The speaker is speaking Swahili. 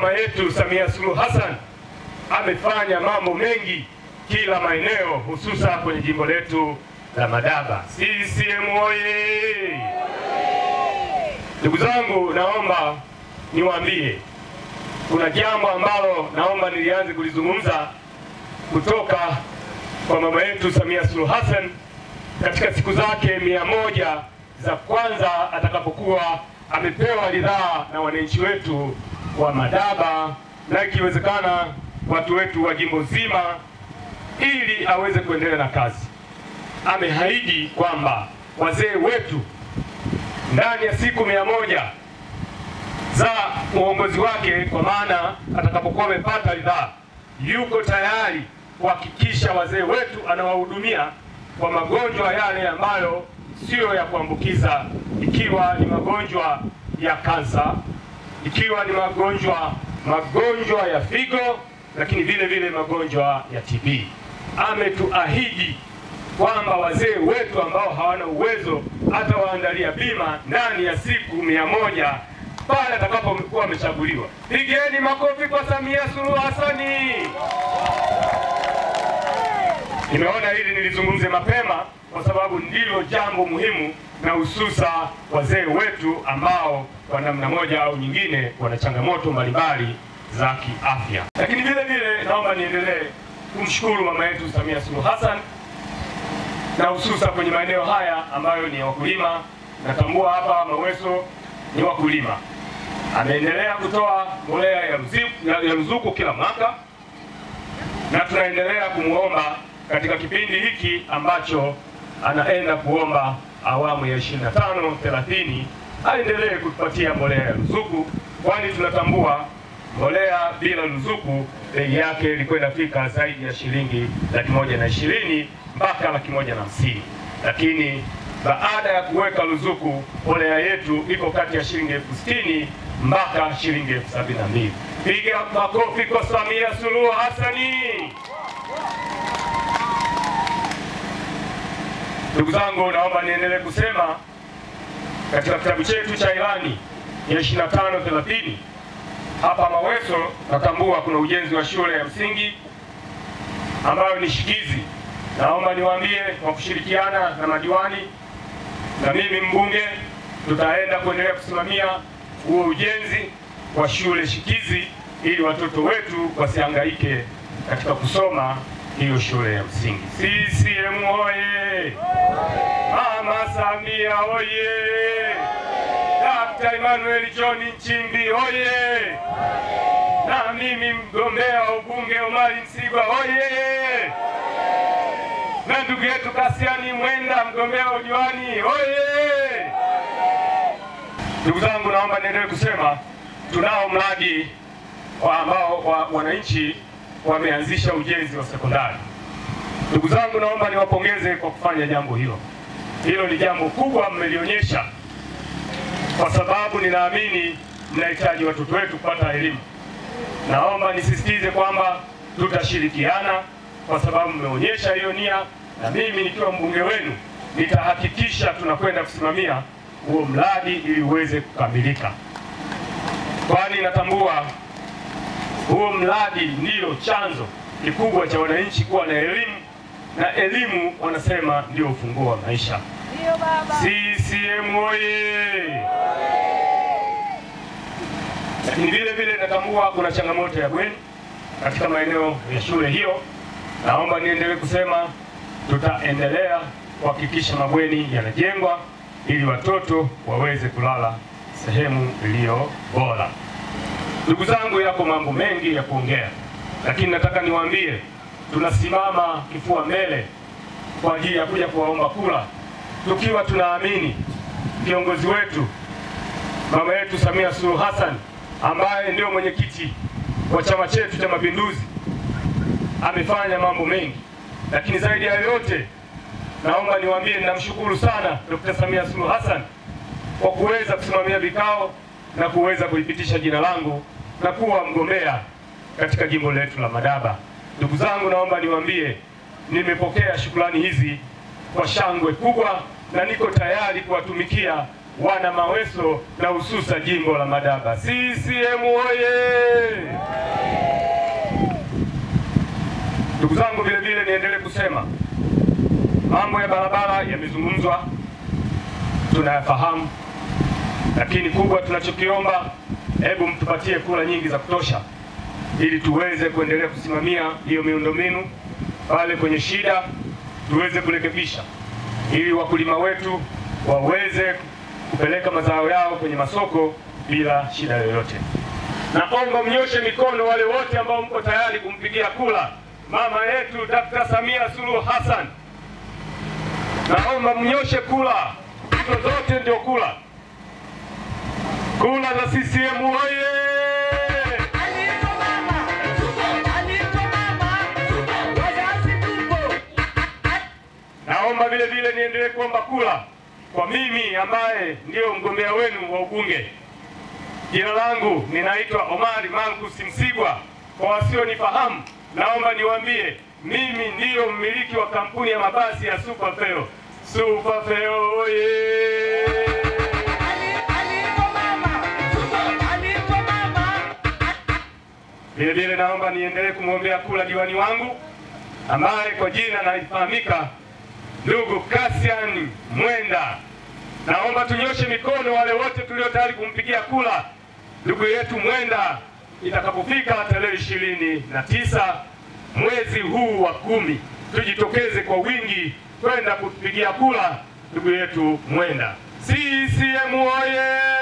mama yetu Samia Suluhu Hassan amefanya mambo mengi kila maeneo, hususa kwenye jimbo letu la Madaba. CCM oye! Ndugu zangu, naomba niwaambie kuna jambo ambalo naomba nilianze kulizungumza kutoka kwa mama yetu Samia Suluhu Hassan katika siku zake 100 za kwanza atakapokuwa amepewa ridhaa na wananchi wetu wa Madaba na ikiwezekana watu wetu wa jimbo zima, ili aweze kuendelea na kazi. Ameahidi kwamba wazee wetu ndani ya siku 100 za uongozi wake, kwa maana atakapokuwa amepata ridhaa, yuko tayari kuhakikisha wazee wetu anawahudumia kwa magonjwa yale ambayo sio ya kuambukiza, ikiwa ni magonjwa ya kansa, ikiwa ni magonjwa ya figo, lakini vile vile magonjwa ya TB. Ametuahidi kwamba wazee wetu ambao hawana uwezo atawaandalia bima ndani ya siku 100 pale atakapokuwa amechaguliwa. Pigeni makofi kwa Samia Suluhu Hassan. Nimeona hili nilizungumze mapema kwa sababu ndilo jambo muhimu, na hususa wazee wetu ambao kwa namna moja au nyingine wana changamoto mbalimbali za kiafya. Lakini vile vile naomba niendelee kumshukuru mama yetu Samia Suluhu Hassan, na hususa kwenye maeneo haya ambayo ni ya wakulima. Natambua hapa Maweso ni wakulima. Ameendelea kutoa mbolea ya ruzuku kila mwaka, na tunaendelea kumuomba katika kipindi hiki ambacho anaenda kuomba awamu ya 25-30 aendelee kutupatia mbolea ya ruzuku, kwani tunatambua mbolea bila ruzuku bei yake ilikuwa inafika zaidi ya shilingi 120 mpaka 150, lakini baada ya kuweka ruzuku mbolea yetu iko kati ya shilingi 60,000 mpaka shilingi 72,000. Piga makofi kwa Samia Suluhu Hassan. Ndugu zangu, naomba niendelee kusema katika kitabu chetu cha ilani ya 25-30 hapa Maweso natambua kuna ujenzi wa shule ya msingi ambayo ni shikizi. Naomba niwaambie kwa kushirikiana na madiwani na mimi mbunge, tutaenda kuendelea kusimamia huo ujenzi wa shule shikizi ili watoto wetu wasihangaike katika kusoma hiyo shule ya msingi. CCM oye! Mama Samia oye! Dr. Emmanuel John Nchimbi oye! Na mimi mgombea wa ubunge Omari Msigwa oye! Na ndugu yetu Kasiani Mwenda mgombea wa udiwani oye! Ndugu zangu, naomba niendelee kusema tunao mradi ambao wananchi wameanzisha ujenzi wa sekondari. Ndugu zangu, naomba niwapongeze kwa kufanya jambo hilo. Hilo ni jambo kubwa mmelionyesha, kwa sababu ninaamini mnahitaji watoto wetu kupata elimu. Naomba nisisitize kwamba tutashirikiana kwa sababu mmeonyesha hiyo nia, na mimi nikiwa mbunge wenu nitahakikisha tunakwenda kusimamia huo mradi ili uweze kukamilika, kwani natambua huo mradi ndio chanzo kikubwa cha wananchi kuwa na elimu, na elimu wanasema ndio ufunguo wa maisha. Ndio baba. CCM oye! Lakini vile vile natambua kuna changamoto ya bweni katika maeneo ya shule hiyo. Naomba niendelee kusema tutaendelea kuhakikisha mabweni yanajengwa ili watoto waweze kulala sehemu iliyo bora. Ndugu zangu, yako mambo mengi ya kuongea, lakini nataka niwaambie tunasimama kifua mbele kwa ajili ya kuja kuwaomba kura, tukiwa tunaamini kiongozi wetu mama yetu Samia Suluhu Hassan ambaye ndio mwenyekiti wa chama chetu cha Mapinduzi amefanya mambo mengi. Lakini zaidi ya yote naomba niwaambie ninamshukuru sana Dr. Samia Suluhu Hassan kwa kuweza kusimamia vikao na kuweza kulipitisha jina langu na kuwa mgombea katika jimbo letu la Madaba. Ndugu zangu, naomba niwaambie nimepokea shukrani hizi kwa shangwe kubwa, na niko tayari kuwatumikia wana Maweso na hususa jimbo la Madaba. CCM oye! Ndugu zangu, vile vile niendelee kusema mambo ya barabara yamezungumzwa, tunayafahamu, lakini kubwa tunachokiomba, hebu mtupatie kura nyingi za kutosha ili tuweze kuendelea kusimamia hiyo miundombinu pale kwenye shida, tuweze kurekebisha ili wakulima wetu waweze kupeleka mazao yao kwenye masoko bila shida yoyote. Naomba mnyoshe mikono wale wote ambao mko tayari kumpigia kura mama yetu Dr. Samia Suluhu Hassan. Naomba mnyoshe kura, hizo zote ndio kura. Kura za CCM oye! Naomba vile vile niendelee kuomba kura kwa mimi ambaye ndio mgombea wenu wa ubunge. Jina langu ninaitwa Omari Marcus Msigwa. Kwa wasionifahamu, naomba niwaambie mimi ndiyo mmiliki wa kampuni ya mabasi ya Superfeo. Superfeo oye! Vile vile naomba niendelee kumwombea kura diwani wangu ambaye kwa jina nalifahamika, ndugu Cassian Mwenda. Naomba tunyoshe mikono wale wote tulio tayari kumpigia kura ndugu yetu Mwenda itakapofika tarehe 29 mwezi huu wa 10. Tujitokeze kwa wingi kwenda kupigia kura ndugu yetu Mwenda. CCM oye!